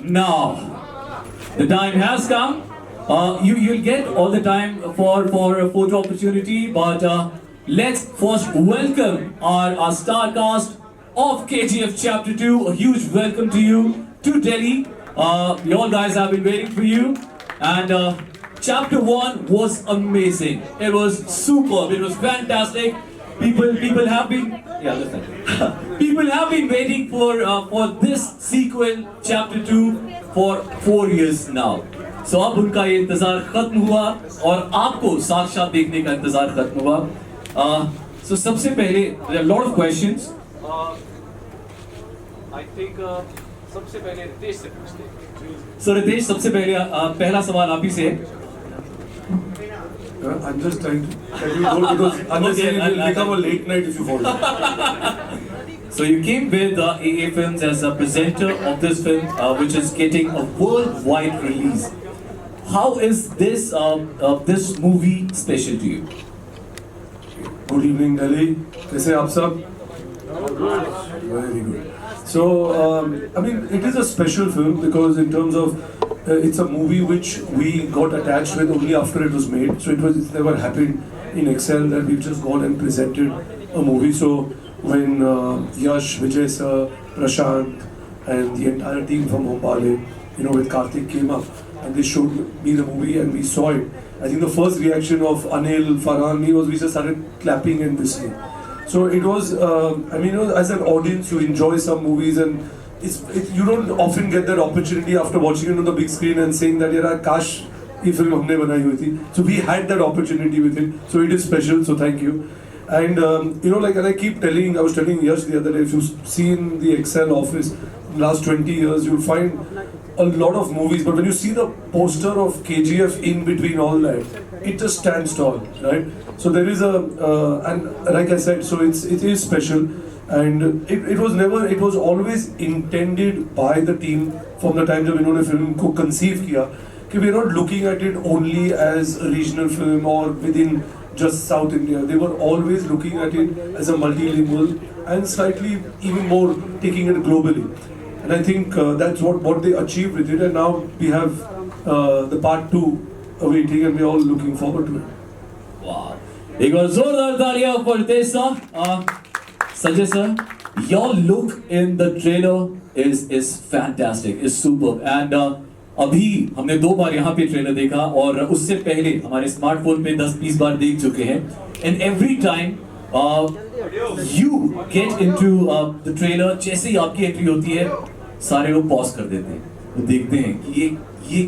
Now, the time has come. You'll get all the time for a photo opportunity, but let's first welcome our star cast of KGF Chapter 2. A huge welcome to you to Delhi. You all guys have been waiting for you, and Chapter 1 was amazing. It was superb. It was fantastic. People have been people have been waiting for this sequel Chapter 2 for 4 years now. So अब उनका ये इंतजार खत्म हुआ और आपको साक्षात देखने का इंतजार खत्म हुआ. So सबसे पहले there are a lot of questions. I think सबसे पहले रितेश से पूछते हैं. So रितेश सबसे पहले पहला सवाल आप ही से. I'm just trying to tell you more because understand it will become a late night if you follow. So you came with AA Films as a presenter of this film, which is getting a worldwide release. How is this this movie special to you? Good evening, Delhi. कैसे आप सब? Very good. So, I mean, it is a special film because in terms of it's a movie which we got attached with only after it was made. So it's never happened in Excel that we've just gone and presented a movie. So when Yash, Vijay sir, Prashant, and the entire team from Bombay, with Karthik came up and they showed me the movie and we saw it. I think the first reaction of Anil, Farhan, me was we just started clapping and whistling. So it was, as an audience, you enjoy some movies and you don't often get that opportunity after watching it on the big screen and saying that, "Yaar, kash ye film humne banayi hui thi." So we had that opportunity with it. So it is special. So thank you. And and I keep telling, I was telling Yash the other day, if you see in the Excel office, last 20 years, you'll find a lot of movies. But when you see the poster of KGF in between all that, it just stands tall, right? So there is and like I said, so it is special. And it was always intended by the team from the time जब इन्होंने film को conceive किया कि we are not looking at it only as a regional film or within just South India. They were always looking at it as a multilingual and slightly even more taking it globally. And I think that's what they achieved with it. And now we have the part 2 awaiting and we're all looking forward to it. Wow. एक बार जोरदार तालियां for Ritesh sir. Sanjay sir, your look in the trailer is fantastic, is superb. And अभी हमने 2 बार यहाँ पे trailer देखा और उससे पहले हमारे स्मार्टफोन पे 10-20 बार देख चुके हैं. And every time you get into the trailer, जैसे ही आपकी एंट्री होती है, सारे लोग पॉज कर देते हैं, वो देखते हैं कि ये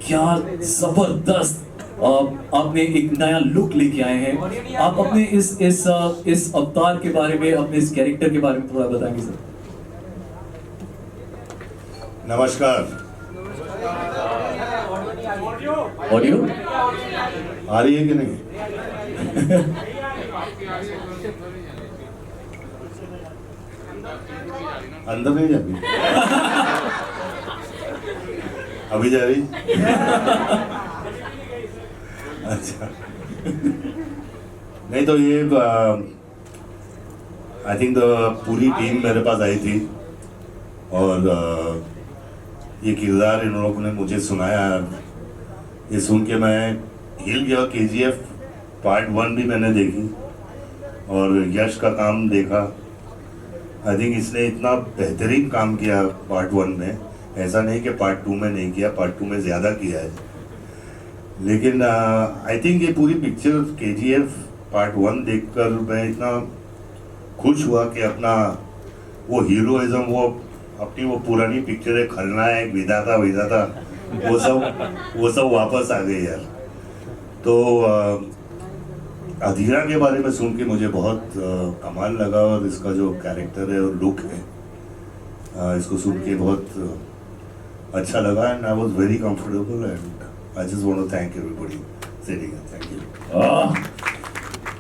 क्या जबरदस्त आपने एक नया लुक लेके आए हैं. आप अपने इस अवतार के बारे में, अपने इस कैरेक्टर के बारे में थोड़ा बताएंगे सर. नमस्कार. ऑडियो आ रही है कि नहीं? अंदर नहीं जाती. अभी जा रही? अच्छा. नहीं तो ये आई थिंक पूरी टीम मेरे पास आई थी और ये किरदार इन लोगों ने मुझे सुनाया. ये सुन के मैं हिल गया. KGF पार्ट 1 भी मैंने देखी और यश का काम देखा. आई थिंक इसने इतना बेहतरीन काम किया पार्ट 1 में. ऐसा नहीं कि पार्ट 2 में नहीं किया, पार्ट 2 में ज़्यादा किया है. लेकिन आई थिंक ये पूरी पिक्चर KGF पार्ट 1 देखकर मैं इतना खुश हुआ कि अपना वो हीरोइज्म, वो अपनी वो पुरानी पिक्चर है, खलनायक, विधाता वो सब वापस आ गए यार. तो अधीरा के बारे में सुन के मुझे बहुत कमाल लगा और इसका जो कैरेक्टर है और लुक है, इसको सुन के बहुत अच्छा लगा. And I was very comfortable and I just want to thank everybody sitting here. Thank you.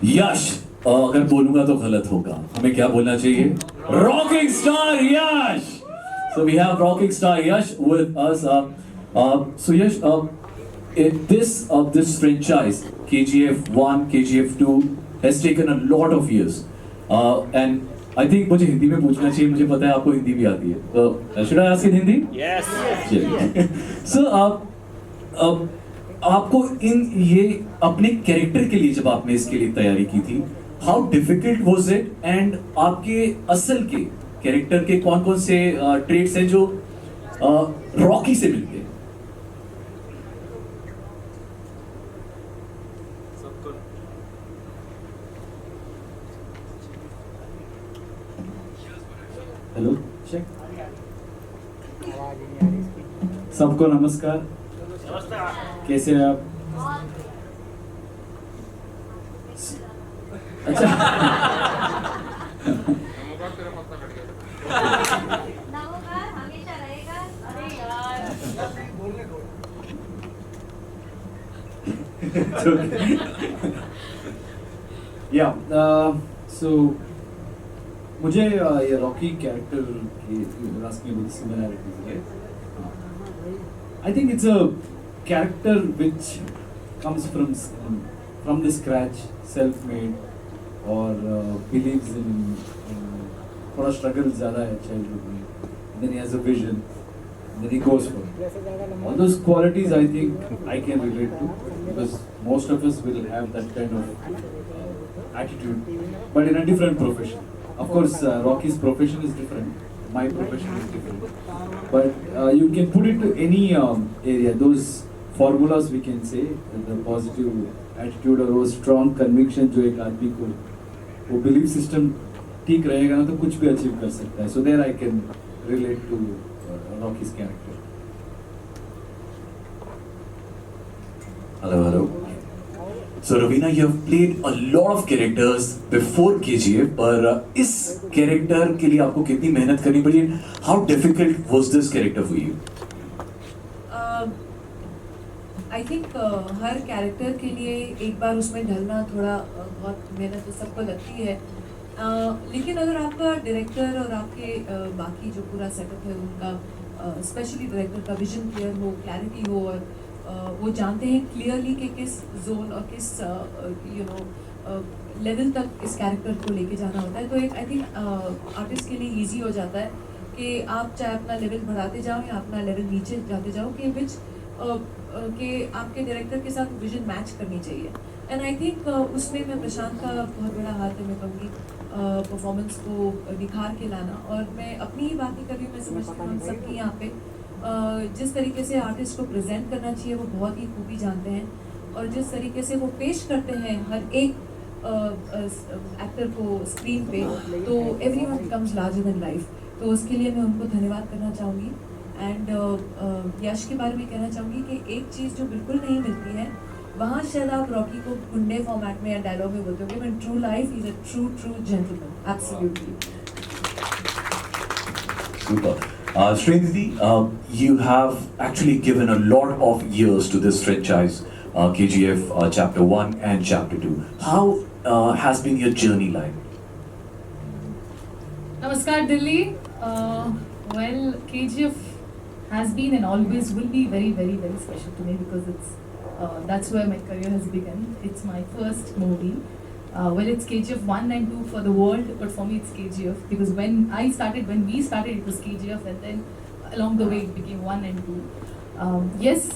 यश, अगर बोलूंगा तो गलत होगा, हमें क्या बोलना चाहिए? Rocking star Yash. So we have rocking star Yash with us. So Yash, this franchise KGF1, KGF2 has taken a lot of years, and I think मुझे हिंदी में पूछना चाहिए, मुझे पता है आपको हिंदी भी आती है, तो should I ask in Hindi? Yes. चलिए। सो आपको इन ये अपने कैरेक्टर के लिए जब आपने इसके लिए तैयारी की थी, how difficult was it, and आपके असल के कैरेक्टर के कौन कौन से ट्रेट्स हैं जो रॉकी से मिलते हैं? Hello check. सबको नमस्कार। कैसे हैं आप? अच्छा। हमेशा रहेगा। अरे यार सो मुझे ये रॉकी कैरेक्टर की बहुत सिमिलैरिटीज है। I think it's a character which comes from the scratch, self-made, or believes in थोड़ा struggle ज़्यादा है childhood में, and then he has a vision, and then he goes for it. All those qualities I think I can relate to, because most of us will have that kind of attitude, but in a different profession. Of course, Rocky's profession is different. My profession is different, but you can put it to any area. Those formulas we can say, the positive attitude और वो strong conviction जो एक आदमी को वो belief system ठीक रहेगा ना तो कुछ भी achieve कर सकता है. So there I can relate to Rocky's character. Hello. So Ravina, you have played a lot of characters before KGF, पर इस character के लिए आपको कितनी मेहनत करनी पड़ी? How difficult was this character for you? I think her character के लिए एक बार उसमें ढलना थोड़ा बहुत मेहनत तो सबको लगती है, लेकिन अगर आपका डायरेक्टर और आपके बाकी जो पूरा सेटअप है उनका स्पेशली डायरेक्टर का विजन क्लियर हो, क्लैरिटी हो, और वो जानते हैं क्लियरली कि किस जोन और किस लेवल तक इस कैरेक्टर को लेके जाना होता है, तो एक आई थिंक आर्टिस्ट के लिए इजी हो जाता है कि आप चाहे अपना लेवल बढ़ाते जाओ या अपना लेवल नीचे जाते जाओ, कि विच के आपके डायरेक्टर के साथ विजन मैच करनी चाहिए. एंड आई थिंक उसमें मैं प्रशांत का बहुत बड़ा हाथ है, मैं कहूँगी परफॉर्मेंस को निखार के लाना. और मैं अपनी ही बात नहीं कर रही हूँ, मैं समझती हूँ हम सबकी यहाँ पे जिस तरीके से आर्टिस्ट को प्रेजेंट करना चाहिए वो बहुत ही खूबी जानते हैं, और जिस तरीके से वो पेश करते हैं हर एक एक्टर को स्क्रीन पे, तो everyone becomes larger than life. तो उसके लिए मैं उनको धन्यवाद करना चाहूँगी. एंड यश के बारे में कहना चाहूँगी कि एक चीज़ जो बिल्कुल नहीं मिलती है, वहाँ शायद आप रॉकी को गुंडे फॉर्मेट में या डायलॉग में बोलते होंगे, but true life is a true gentleman. Absolutely. Super. Srinidhi, you have actually given a lot of years to this franchise, KGF Chapter 1 and Chapter 2. How has been your journey like? Namaskar Delhi. Well, KGF has been and always will be very, very, very special to me, because that's where my career has begun. It's my first movie. Well, it's KGF 1 and 2 for the world, but for me it's KGF, because when we started, it was KGF, and then along the way it became 1 and 2. Yes,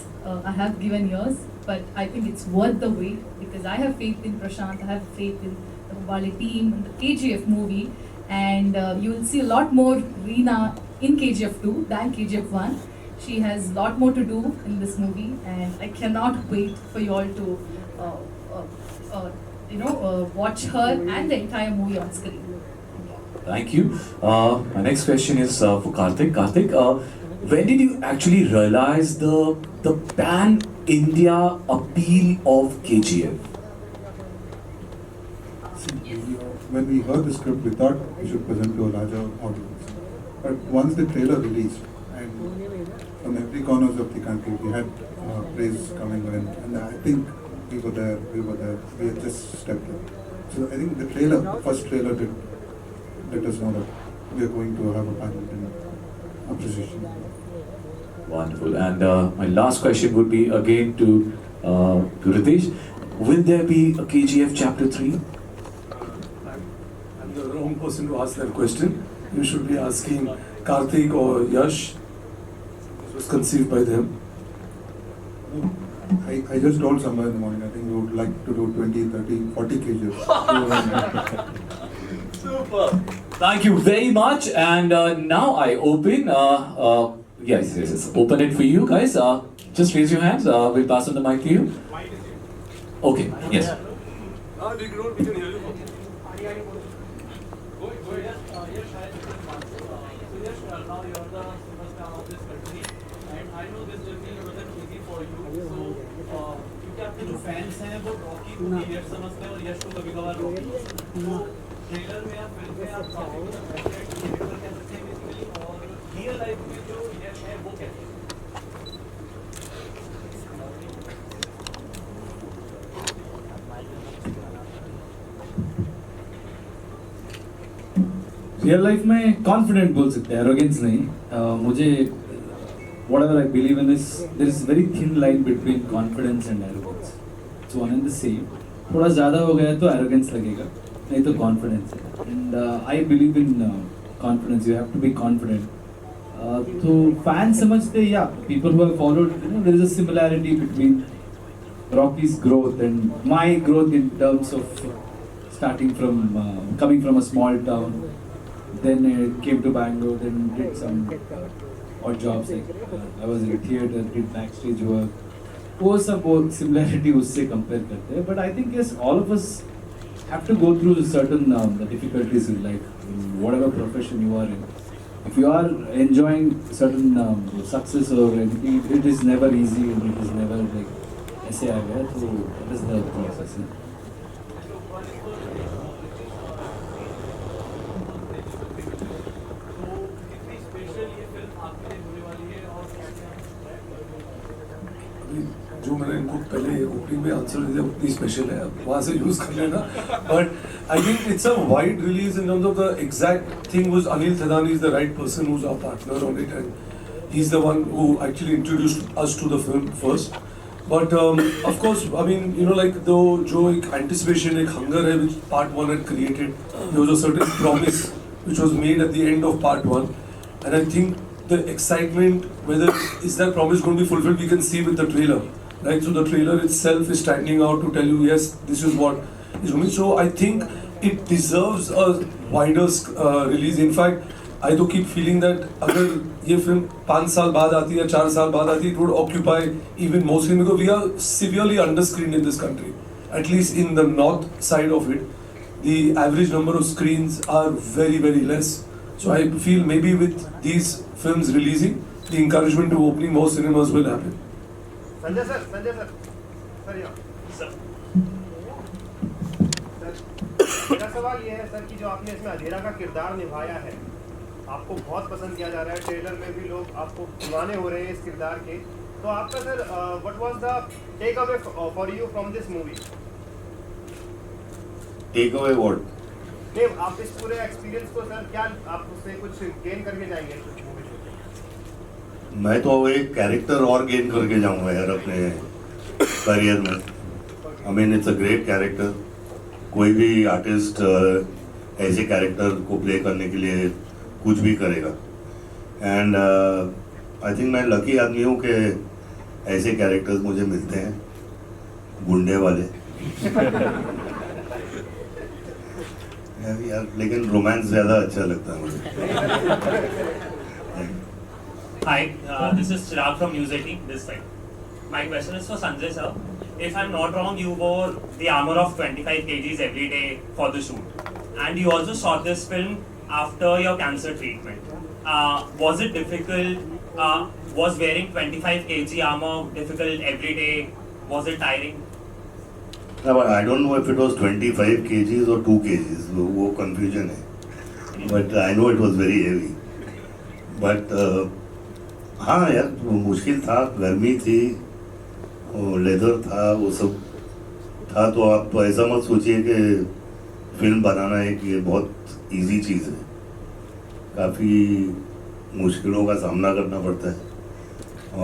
I have given years, but I think it's worth the wait, because I have faith in Prashant, I have faith in the Mumbai team, and the KGF movie, and you will see a lot more Reena in KGF 2 than KGF 1. She has a lot more to do in this movie, and I cannot wait for you all to watch her and the entire movie on screen. Thank you. My next question is for Karthik. Karthik, when did you actually realize the pan-India appeal of KGF? When we heard the script, we thought we should present to a larger audience. But once the trailer released, and from every corners of the country, we had praise coming in, and I think we were there, we had just stepped in. So I think the first trailer did let us know that we are going to have a pan-Indian appreciation. Wonderful. And my last question would be again to Ritesh. Will there be a KGF Chapter 3? I'm the wrong person to ask that question. You should be asking Karthik or Yash. It was conceived by them. I just told somewhere in the morning, I think we would like to do 20, 30, 40 kgs. Super. Thank you very much. And now I open. Yes. Open it for you guys. Just raise your hands. We'll pass on the mic to you. Okay. Yes. आपके जो fans हैं वो Rocky को यश समझते हैं और यश को कभी कभार रॉकी। तो ट्रेलर में या फिल्म में आप काफी कैरेक्टर कह सकते हैं बेसिकली, और रियल लाइफ में जो यश है वो कैसे है? रियल लाइफ में कॉन्फिडेंट बोल सकते हैं, एरोगेंस नहीं। मुझे whatever I believe in is there is very thin line between confidence and arrogance. It's one and the same. थोड़ा ज़्यादा हो गया तो arrogance लगेगा, नहीं तो confidence है. And I believe in confidence. You have to be confident. तो fans समझते, yeah, people who have followed, you know, there is a similarity between Rocky's growth and my growth in terms of starting from coming from a small town, then came to Bangalore, then did some odd jobs like I was in a theatre, did backstage work. वो सब बहुत similarity उससे compare करते हैं. But I think yes, all of us have to go through certain the difficulties in life, in whatever profession you are in. If you are enjoying certain success or anything, it is never easy and it is never like ऐसे आ गया, तो that is the process. जो मैंने इनको पहले opening में answer दिया उतनी स्पेशल है, वहाँ से यूज कर लेना. But I think it's a wide release in terms of the exact thing was Anil Thadani is the right person who is our partner on it and he is the one who actually introduced us to the film first. But of course I mean you know like दो जो एक anticipation, एक hunger है which part 1 had created, there was a certain promise which was made at the end of part 1, and I think the excitement, whether is that promise going to be fulfilled, we can see with the trailer. Right, so the trailer itself is standing out to tell you, yes, this is what is going. So I think it deserves a wider release. In fact, I do keep feeling that अगर ये film 5 साल बाद आती है, 4 साल बाद आती है, it would occupy even more screen because we are severely underscreened in this country. At least in the north side of it, the average number of screens are very, very less. So I feel maybe with these films releasing, the encouragement to opening more cinemas will happen. Sanjay sir sir मेरा सवाल ये है sir कि जो आपने इसमें अधेरा का किरदार निभाया है, आपको बहुत पसंद किया जा रहा है, ट्रेलर में भी लोग आपको दीवाने हो रहे हैं इस किरदार के, तो आपका sir what was the take away for you from this movie? Take away what? नहीं, आप इस पूरे एक्सपीरियंस को सर क्या आप उससे कुछ गेन करके जाएंगे मूवी से? मैं तो एक कैरेक्टर और गेन करके जाऊंगा यार अपने करियर में. आई mean it's a great character. कोई भी आर्टिस्ट ऐसे कैरेक्टर को प्ले करने के लिए कुछ भी करेगा. एंड आई थिंक मैं लकी आदमी हूँ कि ऐसे कैरेक्टर्स मुझे मिलते हैं, गुंडे वाले. यार लेकिन रोमांस ज़्यादा अच्छा लगता है मुझे. Hi, this is Sharath from News 18, this side. My question is for Sanjay sir. If I'm not wrong, you wore the armor of 25 kgs every day for the shoot. And you also shot this film after your cancer treatment. Was it difficult? Was wearing 25 kg armor difficult every day? Was it tiring? I don't know if it was 25 kgs or 2 kgs. वो confusion है. But I know it was very heavy. But हाँ यार वो मुश्किल था, गर्मी थी, और लेदर था, वो सब था. तो आप ऐसा मत सोचिए कि फिल्म बनाना है कि ये बहुत इजी चीज़ है. काफ़ी मुश्किलों का सामना करना पड़ता है.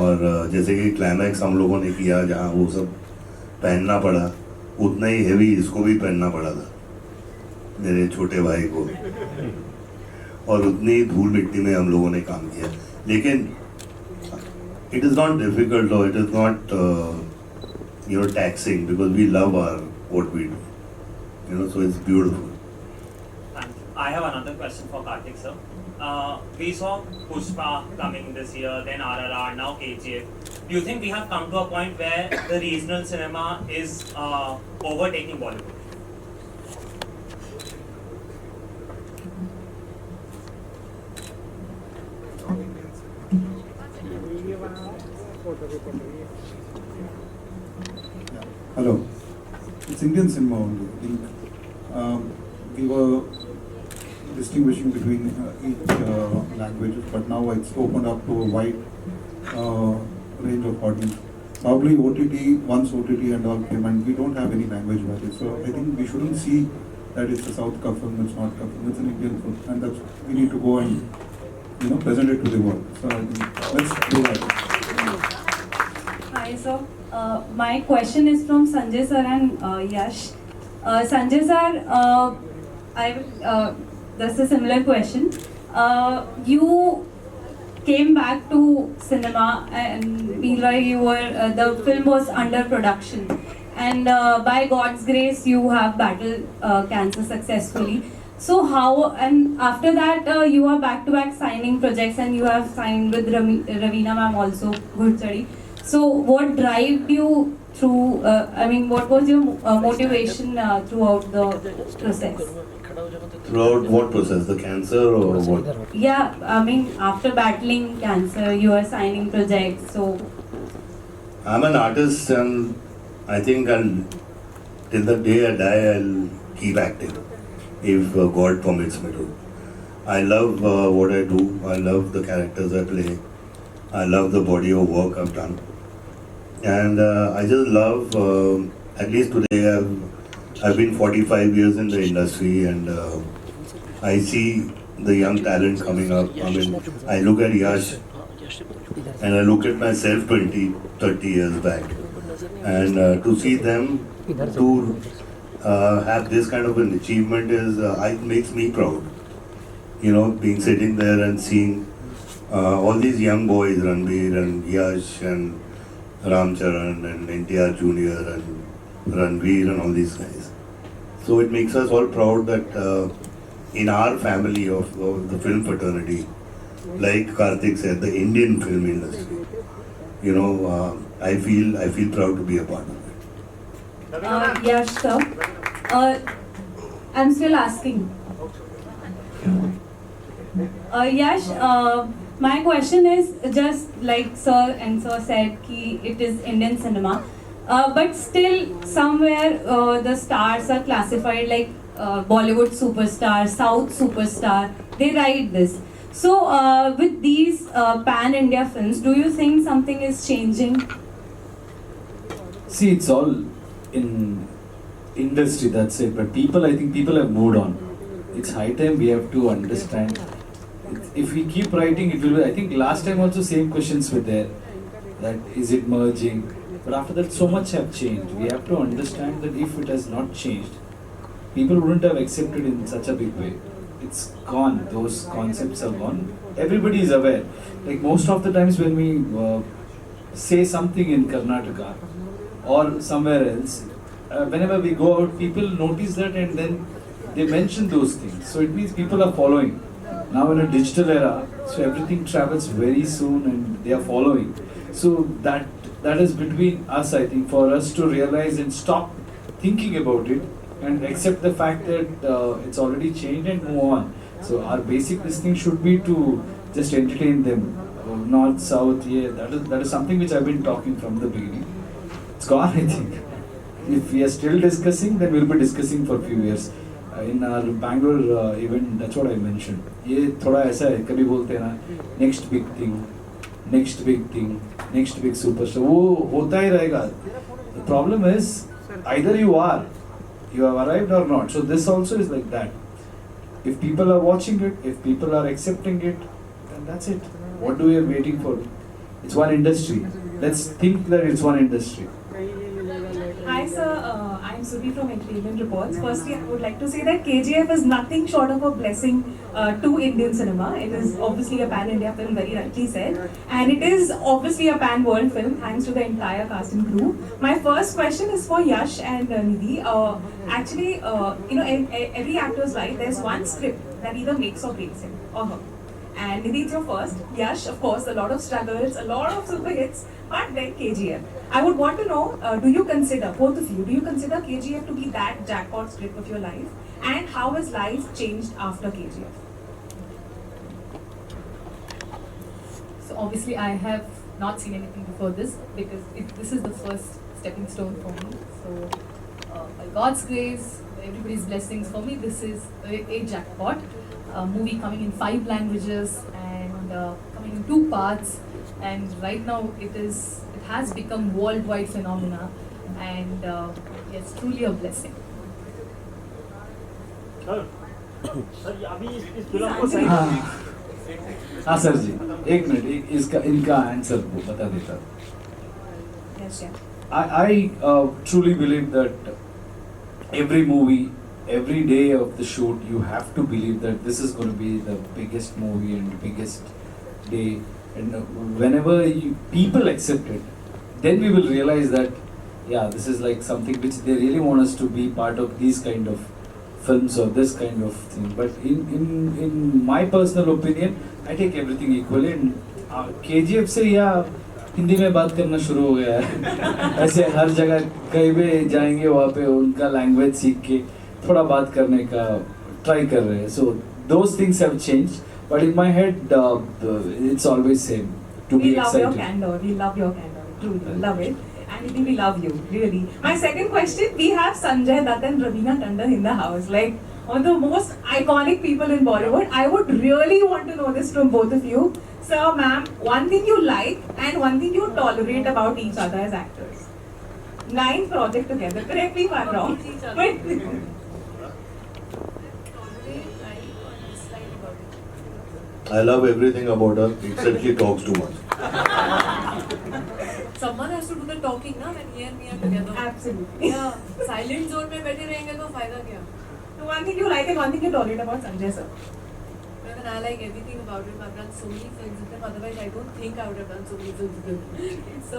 और जैसे कि क्लाइमैक्स हम लोगों ने किया जहाँ वो सब पहनना पड़ा, उतना ही हेवी इसको भी पहनना पड़ा था. मेरे छोटे भाई को, और उतनी धूल मिट्टी में हम लोगों ने काम किया. लेकिन it is not difficult or it is not taxing, because we love what we do, so it's beautiful. I have another question for Karthik sir. We saw Pushpa coming this year, then RRR, now KGF. Do you think we have come to a point where the regional cinema is overtaking Bollywood? Hello. It's Indian cinema only. I think we were distinguishing between each languages, but now it's opened up to a wide range of audience. Probably OTT, once OTT and all came, and we don't have any language barrier. So I think we shouldn't see that it's a South ka film, it's not ka film, it's an Indian film, and that's, we need to go and present it to the world. So I think let's do that. Hi sir, my question is from Sanjay sir and Yash. Sanjay sir, that's a similar question. You came back to cinema, and meanwhile you were the film was under production, and by God's grace you have battled cancer successfully. So how, and after that you are back to back signing projects, and you have signed with Ravina ma'am also, good study. So what drove you through, what was your motivation throughout the process? Throughout what process? The cancer or what? Yeah, after battling cancer, you are signing projects, so... I'm an artist, and I think till the day I die, I'll keep acting, if God permits me to. I love what I do, I love the characters I play, I love the body of work I've done. And I just love, at least today, I've been 45 years in the industry, and I see the young talent coming up. I look at Yash, and I look at myself 20, 30 years back. And to see them to have this kind of an achievement it makes me proud. Being sitting there and seeing all these young boys, Ranveer and Yash and Ramcharan and NTR Jr. and Ranveer and all these guys. So it makes us all proud that in our family of the film fraternity, like Karthik said, the Indian film industry, I feel proud to be a part of it. Yash sir, I'm still asking. Yash, my question is just like sir and sir said, ki it is Indian cinema, but still somewhere the stars are classified like Bollywood superstar, South superstar. They write this. So with these pan-India films, do you think something is changing? See, it's all in industry, that's it. But I think people have moved on. It's high time we have to understand. If we keep writing, it will be, I think last time also same questions were there. That is it merging? But after that, so much have changed. We have to understand that if it has not changed, people wouldn't have accepted in such a big way. It's gone. Those concepts are gone. Everybody is aware. Like most of the times when we say something in Karnataka or somewhere else, whenever we go out, people notice that and then they mention those things. So it means people are following. Now in a digital era, so everything travels very soon and they are following. So that is between us, I think, for us to realize and stop thinking about it and accept the fact that it's already changed and move on. So our basic listening should be to just entertain them. North, South, yeah, that is something which I've been talking from the beginning. It's gone, I think. If we are still discussing, then we'll be discussing for a few years. In our Bangalore event, that's what I mentioned. ये थोड़ा ऐसा है, कभी बोलते हैं ना, next big thing, next big thing, next big superstar. वो होता ही रहेगा. The problem is either you have arrived or not. So this also is like that. If people are watching it, if people are accepting it, then that's it. What do we are waiting for? It's one industry. Let's think that it's one industry. Hi sir, I I'm Subi from Entertainment Reports. Firstly, I would like to say that KGF is nothing short of a blessing to Indian cinema. It is obviously a pan-India film, very rightly said. And it is obviously a pan-world film, thanks to the entire cast and crew. My first question is for Yash and Nidhi. Actually, in every actor's life, there's one script that either makes or breaks him or her. And Nidhi, it's your first. Yash, of course, a lot of struggles, a lot of super hits, but then KGF. I would want to know, do you consider, both of you, do you consider KGF to be that jackpot script of your life? And how has life changed after KGF? So obviously I have not seen anything before this because this is the first stepping stone for me. So by God's grace, everybody's blessings, for me this is a jackpot. A movie coming in 5 languages and coming in 2 parts, and right now it has become worldwide phenomena, and yes, truly a blessing. हाँ sir जी, एक minute, इनका answer बता देता. Yes, yeah. I truly believe that every movie, every day of the shoot, you have to believe that this is going to be the biggest movie and biggest day. And whenever people accept it, then we will realize that, yeah, this is like something which they really want us to be part of, these kind of films or this kind of thing. But in my personal opinion, I take everything equally. And KGF से या हिंदी में बात करना शुरू हो गया है. ऐसे हर जगह कहीं भी जाएंगे वहाँ पे उनका लैंग्वेज सीख के थोड़ा बात करने का ट्राई कर रहे हैं. So those things have changed, but in my head it's always same. To be excited. We love your candor. Truly love it. And we love you, really. My second question, we have SanjayDutt and Ravinatandan in the house. Like, one of the most iconic people in Bollywood. I would really want to know this from both of you. Sir, ma'am, one thing you like and one thing you tolerate about each other as actors. 9 projects together. Correct me if I'm wrong. I love everything about her, except she talks too much. Someone has to do the talking, na, when he and me are together. Absolutely. Yeah. Silent zone में बैठे रहेंगे तो फायदा क्या? So one thing you like and one thing you tolerate about Sanjay sir. I mean, I like everything about him. I've done so many films with him. Otherwise, I don't think I would have done so many films with him. So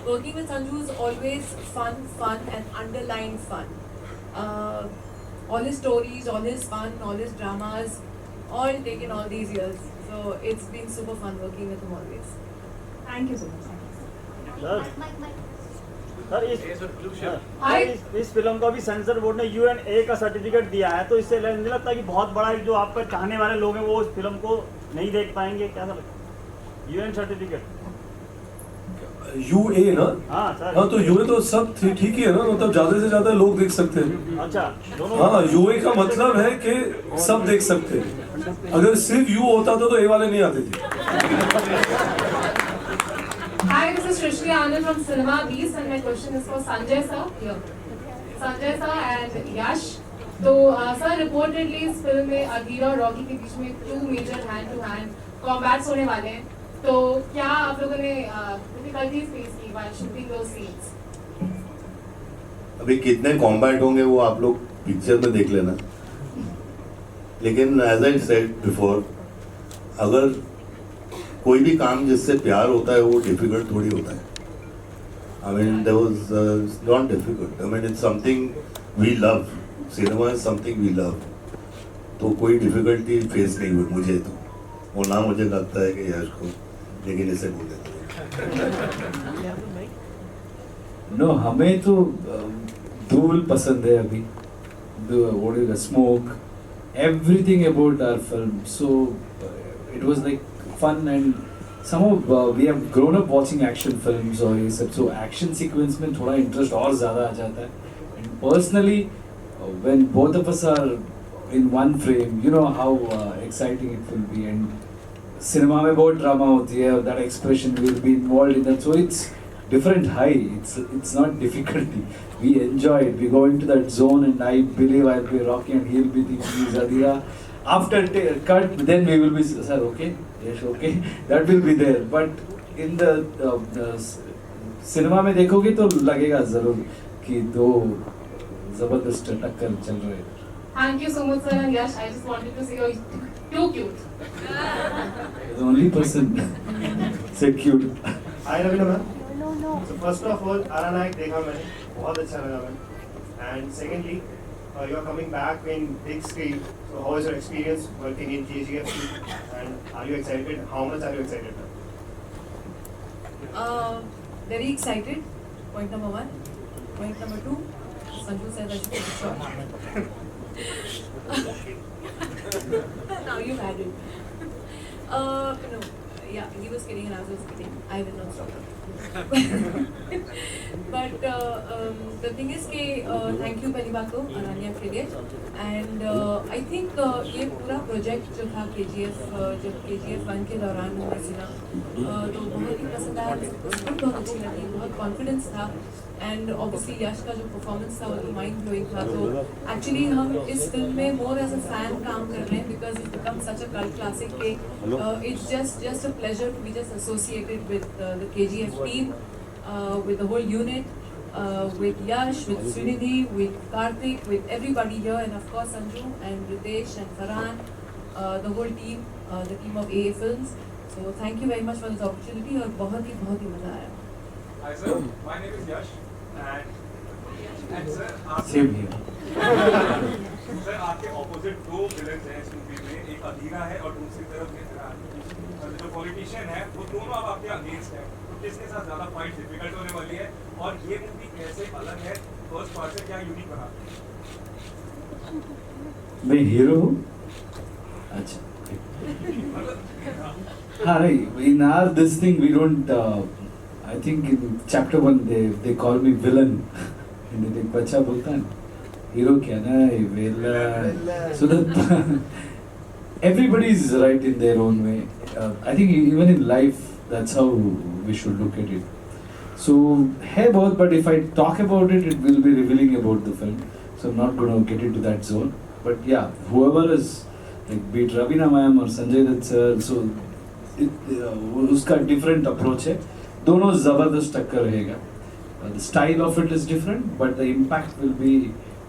working with Sanju is always fun and underlying fun. All his stories, all his fun, all his dramas, all taken all these years. So it's been super fun working with him always. Thank you so much. Sir इस film को भी sensor board ने UNA का certificate दिया है, तो इससे नहीं लगता कि बहुत बड़ा जो आपका चाहने वाले लोग हैं वो उस फिल्म को नहीं देख पाएंगे? क्या लगता है? UN सर्टिफिकेट UA ना? हाँ सर. हाँ तो UA तो सब ठीक ही है ना, मतलब ज्यादा से ज्यादा लोग देख सकते हैं. अच्छा दोनों. हाँ UA का मतलब है कि सब देख सकते हैं. अगर सिर्फ U होता तो A वाले नहीं आते थे. Hi, this is Shrishti Anand from Cinema Beast, and my question is for Sanjay sir. Here, Sanjay sir and Yash. तो sir reportedly इस फिल्म में अगीरा और रॉकी के बीच में 2 major hand-to-hand combats होने वाले हैं. तो क्या आप लोगों ने difficulties face की while shooting those scenes? अभी कितने कॉम्बैट होंगे वो आप लोग पिक्चर में देख लेना. लेकिन एज आई सेड बिफोर, अगर कोई भी काम जिससे प्यार होता है वो डिफिकल्ट थोड़ी होता है. I mean there was not difficult. I mean it's something we love. Cinema is something we love. तो कोई डिफिकल्टी फेस नहीं हुई मुझे तो, और ना मुझे लगता है कि यश को, लेकिन इसे बोल देते हैं. नो, हमें तो धूल पसंद है अभी. What is the smoke? Everything about our film. So it was like fun, and somehow we have grown up watching action films और ये सब. So action sequence में थोड़ा interest और ज़्यादा आ जाता है. And personally, when both of us are in one frame, you know how exciting it will be. And cinema में बहुत drama होती है, that expression will be involved in that. So it's different high. It's not difficulty. We enjoy it. We go into that zone, and I believe I'll be Rocky and he'll be thinking he's Adira. After cut, then we will be, sir, okay, yes, okay. That will be there. But in the cinema में देखोगे तो लगेगा जरूर कि दो जबरदस्त टक्कर चल रही है. Thank you so much, sir. And Yash, I just wanted to say you're too cute. The only person said cute. Hi Ravina ma'am. So first of all, Nayak देखा मैंने, बहुत अच्छा लगा ma'am. And secondly, you are coming back in big scale. So how is your experience working in KGF2? And are you excited? How much are you excited? Very excited. Point number 1. Point number 2. Sanju said I should take a shot. Now you've had it. No, yeah, he was kidding and I was kidding. I will not stop. But the thing is कि thank you पहली बात तो अनन्या के लिए. And I think ये पूरा project जो था KGF जब KGF1 के दौरान हमने सुना तो बहुत ही पसंद आया, स्क्रिप्ट बहुत अच्छी लगी, बहुत कॉन्फिडेंस था. एंड ऑब्वियसली यश का जो परफॉर्मेंस था वो तो माइंड ब्लोइंग था. तो एक्चुअली हम इस फिल्म में मोर एज अ फैन काम कर रहे हैं because it become such a cult classic के it's just a pleasure to be just associated with the KGF team, with the whole unit, with Yash, with Srinidhi, with Karthik, with everybody here, and of course Sanju and Ritesh and Farhan, the whole team, the team of AA Films. So thank you very much for this opportunity और बहुत ही मजा आया. Hi sir, my name is Yash and sir Same here. Sir आपके opposite दो villains हैं इस movie में, एक अधीरा है और दूसरी तरफ मेहराज. जो पॉलिटिशियन है वो दोनों अब आपके अगेंस्ट है, तो किसके साथ ज़्यादा फाइट डिफिकल्ट होने वाली है और ये मूवी कैसे अलग है फर्स्ट पार्ट से, क्या यूनिक बनाती है? मैं हीरो हूँ. अच्छा. हाँ नहीं, in our this thing we don't. I think in chapter 1 they call me villain. and एक बच्चा बोलता है हीरो क्या ना villain. So that everybody is right in their own way. I think even in life that's how we should look at it. So है बहुत, but if I talk about it, it will be revealing about the film. So I'm not going to get into that zone. But yeah, whoever is like be it Ravina ma'am or SanjayDutt sir, so उसका different approach है. दोनों ज़बरदस्त टक्कर रहेगा. The style of it is different, but the impact will be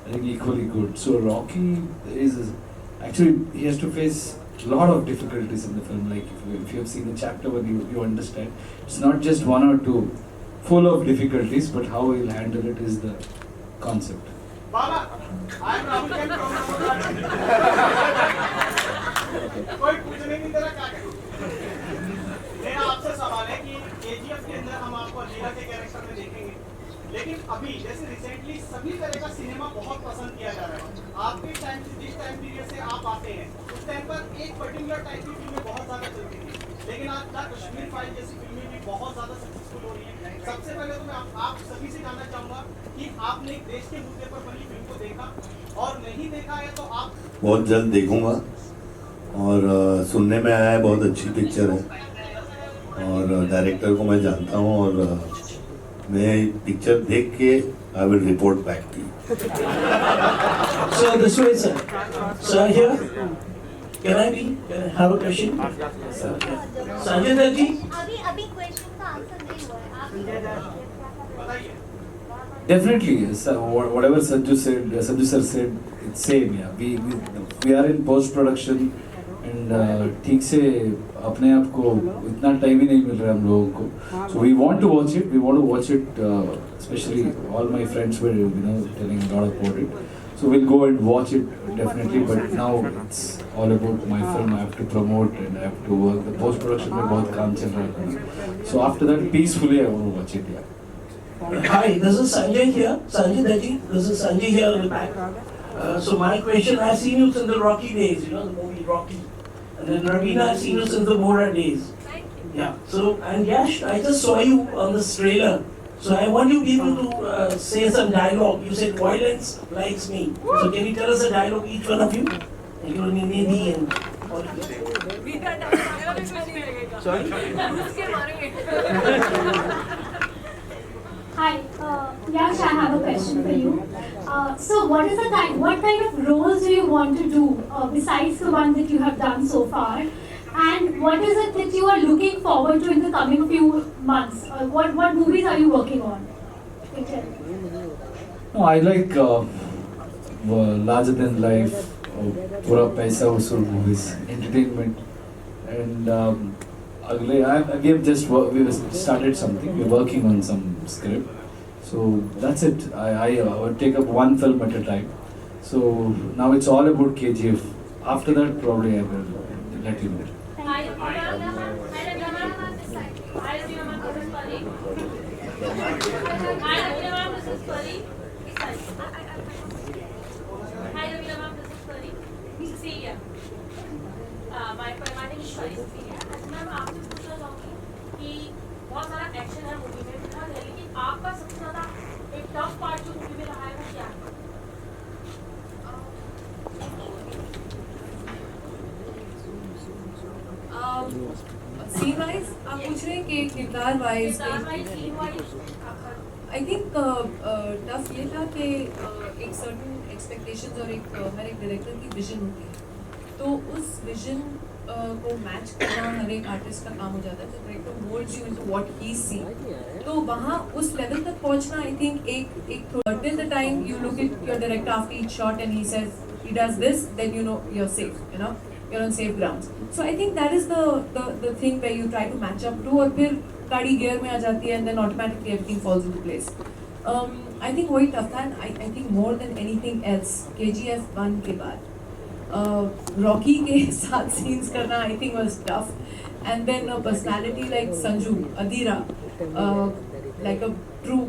I think equally good. So Rocky is actually he has to face a lot of difficulties in the film. Like if you have seen the chapter 1, you understand. It's not just 1 or 2, full of difficulties, but how he'll handle it is the concept. Baba, I'm Ravinatandan from कोई पूछने की तरह क्या करूं? मेरा आपसे सवाल है कि KGF के अंदर हम आपको अधीरा के कैरेक्टर में देखेंगे, लेकिन अभी जैसे रिसेंटली सभी तरह का सिनेमा बहुत पसंद किया जा रहा है. आपके टाइम से जिस टाइम पीरियड से आप आते हैं उस टाइम पर एक पर्टिकुलर टाइप की फिल्में बहुत ज़्यादा चलती थी, लेकिन आज द कश्मीर फाइल जैसी फिल्में भी बहुत ज़्यादा सक्सेसफुल हो रही हैं. सबसे पहले तो मैं आप सभी से जानना चाहूँगा कि आपने देश के मुद्दे पर बनी फिल्म को देखा, और नहीं देखा है तो आप बहुत जल्द देखूंगा. और सुनने में आया है बहुत अच्छी पिक्चर है और डायरेक्टर को मैं जानता हूँ और मैं पिक्चर देख के I will report back to you. So this way, sir. Sir here. Can I have a question? Sir. SanjayDutt ji. अभी क्वेश्चन का आंसर नहीं हुआ है. आप Definitely, whatever Sanju sir said, it's same. Yeah, we are in post production and ठीक से अपने आप को इतना टाइम ही नहीं मिल रहा हम लोगों को. So we want to watch it. We want to watch it. Especially all my friends were telling a lot about it. So we'll go and watch it definitely. But now it's all about my film. I have to promote and I have to work. The post production में बहुत काम चल रहा है. So after that, peacefully I want to watch it. Yeah. Hi, this is Sanjay here. SanjayDutt ji. This is Sanjay here in the back. So my question, I've seen you since the Rocky days, the movie Rocky. And then Ravina, I've seen you since the Mora days. Yeah. So, and Yash, I just saw you on this trailer. So I want you people to say some dialogue. You said violence likes me. So can you tell us a dialogue, each one of you? Including Nidhi and all of you. Sorry? Hi, Yash, I have a question for you. So what kind of roles do you want to do besides the one that you have done so far? And what is it that you are looking forward to in the coming few months? What movies are you working on? No, I like larger than life, pura paisa vasool movies, entertainment, and we have started something. We're working on some script, so that's it. I take up one film at a time. So now it's all about KGF. After that, probably I will let you know. Ma'am आपसे पूछना चाहूँगी कि बहुत सारा action है movie में, लेकिन आपका सबसे ज़्यादा एक टफ पार्ट जो मूवी में रहा है वो क्या है? सीन वाइज आप पूछ रहे हैं कि किरदार वाइज आई थिंक टफ ये था कि एक सर्टन एक्सपेक्टेशंस और एक हर एक डायरेक्टर की विजन होती है, तो उस विजन को मैच करना हर एक आर्टिस्ट का काम हो जाता है. तो director moulds you into what he see, तो वहाँ उस लेवल तक पहुँचना आई थिंक एक till the time you look at your director after each shot and he says he does this, then you know you're safe, you're on safe grounds. So I think that is the thing where you try to match up to, और फिर गाड़ी gear में आ जाती है and then automatically everything falls into place. I think वही tough था. I think more than anything else KGF1 के बाद Rocky के साथ scenes करना I think was tough, and then a personality like Sanju Adira, like a true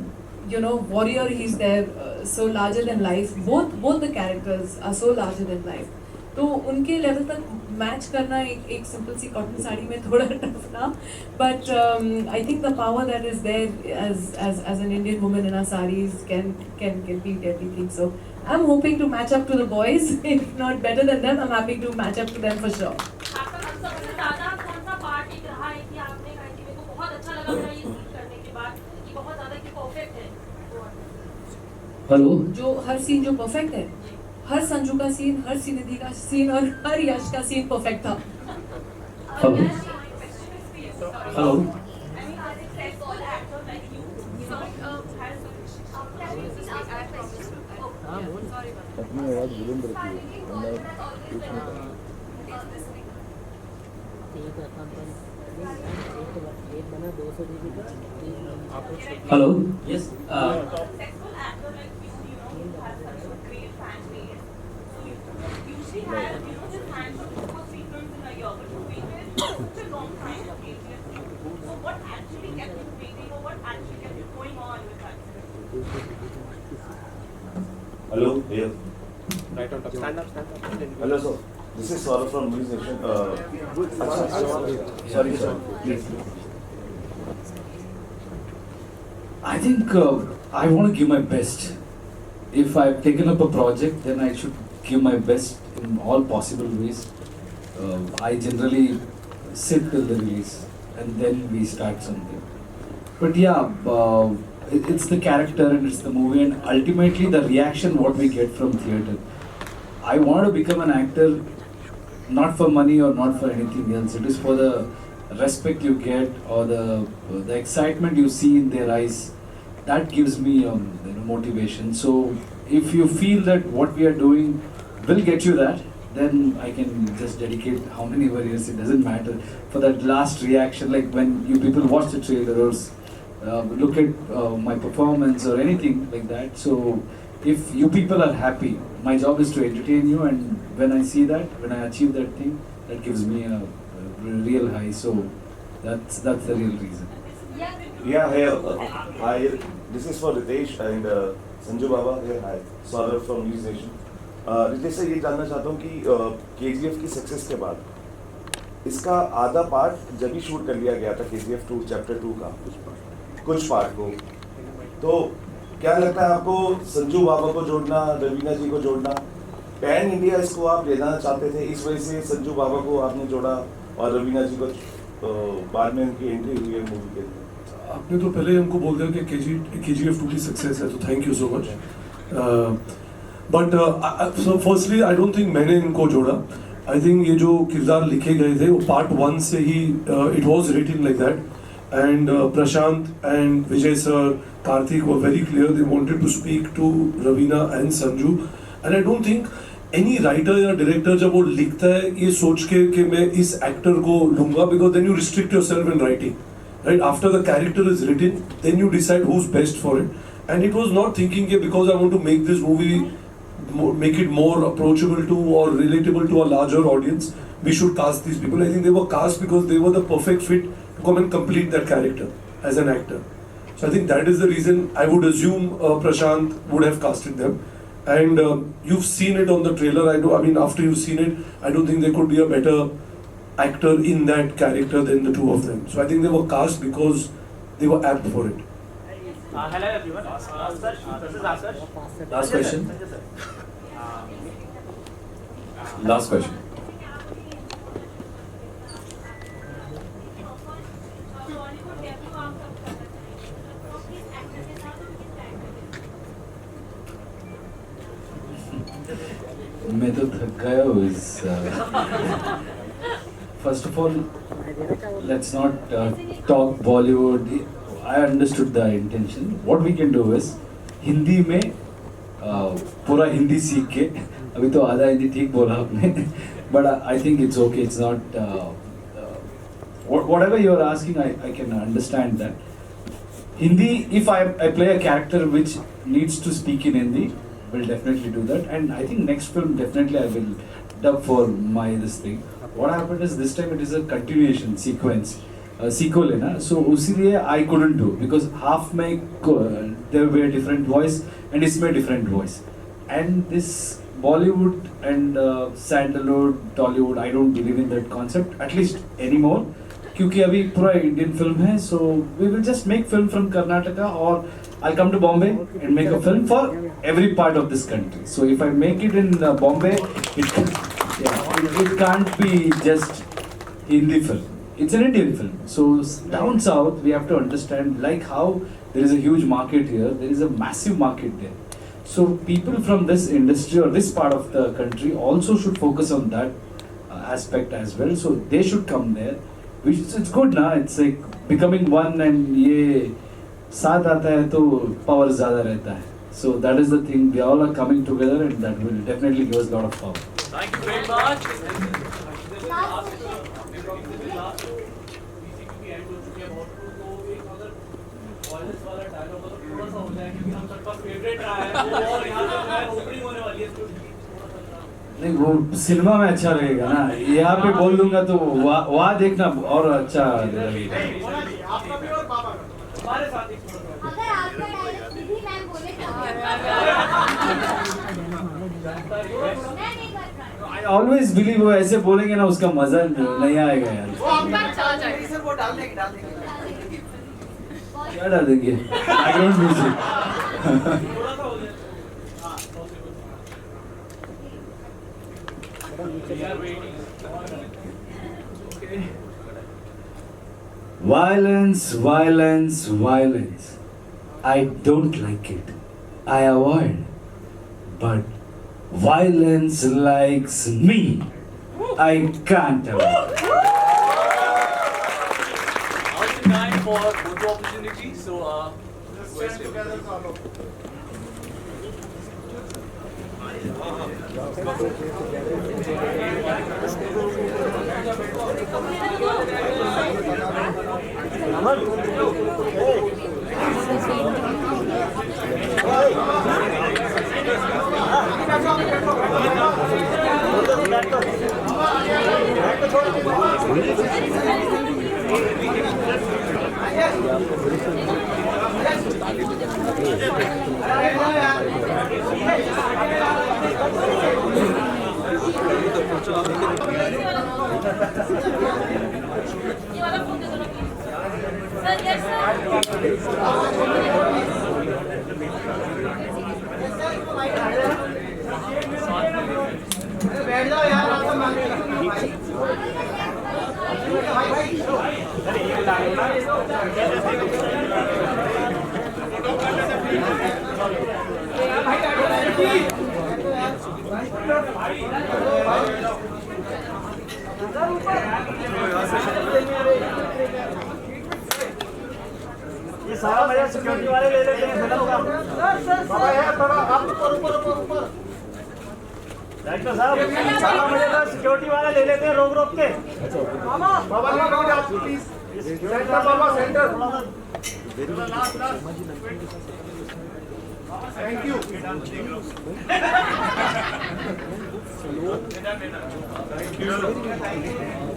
warrior, he's there, so larger than life. Both the characters are so larger than life. तो उनके level तक match करना एक simple सी cotton sari में थोड़ा tough था, but I think the power that is there as an Indian woman in our sarees can beat everything. So I'm hoping to match up to the boys. If not better than them, I'm happy to match up to them for sure. आपका सबसे ज़्यादा कौन सा part एक रहा है कि आपने कहा कि मेरे को बहुत अच्छा लगा मेरा ये शूट करने के बाद कि बहुत ज़्यादा कि परफेक्ट है? हेलो, जो हर सीन जो परफेक्ट है, हर संजू का सीन, हर श्रीनिधि का सीन और हर यश का सीन परफेक्ट था. Hello hello hello Yes. Hello, here. Right on top. Stand up. Hello, sir. This is Sharath from News Nation. Sorry, sir. Please. I think I want to give my best. If I've taken up a project, then I should give my best in all possible ways. I generally sit till the release and then we start something. But yeah, it's the character and it's the movie and ultimately the reaction what we get from theatre. I want to become an actor not for money or not for anything else. It is for the respect you get or the excitement you see in their eyes. That gives me motivation. So if you feel that what we are doing will get you that, then I can just dedicate how many years, it doesn't matter, for that last reaction, like when you people watch the trailer or look at my performance or anything like that. So if you people are happy, my job is to entertain you, and when I see that, when I achieve that thing, that gives me a real high. So that's the real reason. Yeah, here. Hi. This is for Ritesh and Sanju Baba. Here, hi. Sharath from News Nation. Ritesh से ये जानना चाहता हूँ कि KGF की success के बाद इसका आधा पार्ट जब ही शूट कर लिया गया था KGF2 चैप्टर 2 का कुछ पार्ट को, तो क्या लगता है आपको संजू बाबा को जोड़ना, रवीना जी को जोड़ना, पैन इंडिया इसको आप ले जाना चाहते थे, इस वजह से संजू बाबा को आपने जोड़ा और रवीना जी को बाद में उनकी एंट्री हुई है मूवी के लिए? आपने तो पहले हमको बोल दिया कि KGF2 की सक्सेस है, तो thank you so much. But so firstly I don't think मैंने इनको जोड़ा. आई थिंक ये जो किरदार लिखे गए थे वो पार्ट 1 से ही it was written like that, and Prashant and Vijay sir, Karthik were very clear. They wanted to speak to Raveena and Sanju, And I don't think any writer या director जब वो लिखता है ये सोच के कि मैं इस actor को लूँगा, because then you restrict yourself in writing, right? After the character is written, then you decide who's best for it. And it was not thinking कि because I want to make this movie, make it more approachable to or relatable to a larger audience, we should cast these people. I think they were cast because they were the perfect fit to come and complete that character as an actor. So I think that is the reason I would assume Prashant would have casted them. And you've seen it on the trailer. I mean, after you've seen it, I don't think there could be a better actor in that character than the two of them. So I think they were cast because they were apt for it. Hello everyone. This is Akash. Last question. Last question. मैं तो थक गया हूँ इस First of all, let's not talk Bollywood. I understood the intention. What we can do is Hindi में पूरा हिंदी सीख के, अभी तो आधा हिंदी ठीक बोला आपने, but I think it's okay. It's not whatever you are asking. I can understand that. Hindi, if I play a character which needs to speak in Hindi, will definitely do that. And I think next film definitely I will dub for my this thing. What happened is this time it is a continuation sequence. Sequel है ना, so उसीलिए I couldn't do because half में there were different voice and इसमें different voice. And this Bollywood and Sandalwood, Tollywood, I don't believe in that concept at least anymore. क्योंकि अभी पूरा Indian film है, so we will just make film from Karnataka or I'll come to Bombay and make a film for every part of this country. So if I make it in Bombay, it can't be just Hindi film. It's an Indian film. So down south, we have to understand like how there is a huge market here, there is a massive market there. So people from this industry or this part of the country also should focus on that aspect as well. So they should come there. It's good ना, it's like becoming one and ये साथ आता है तो power ज़्यादा रहता है. So that is the thing. We all are coming together and that will definitely give us a lot of power. Thank you very much. नहीं वो सिनेमा में अच्छा लगेगा ना, यहाँ पे बोल दूंगा तो वहाँ देखना और अच्छा लगेगा. अगर आपका डायलॉग सीधी मैम बोले I always believe वो ऐसे बोलेंगे ना उसका मजा नहीं आएगा यार. क्या डाल देंगे? Background music. Violence, violence, violence. I don't like it. I avoid. But violence likes me. I can't avoid. Now is the time for photo opportunity. So, stand together, follow. ये सारा मजा सिक्योरिटी वाले ले लेते हैं फिल्म का. बाबा यार थोड़ा आप ऊपर ऊपर ऊपर ऊपर डायरेक्टर साहब सारा मुझे तो सिक्योरिटी वाले ले लेते हैं रोक के बाबा प्लीज सेंटर बाबा centre thank you Thank you.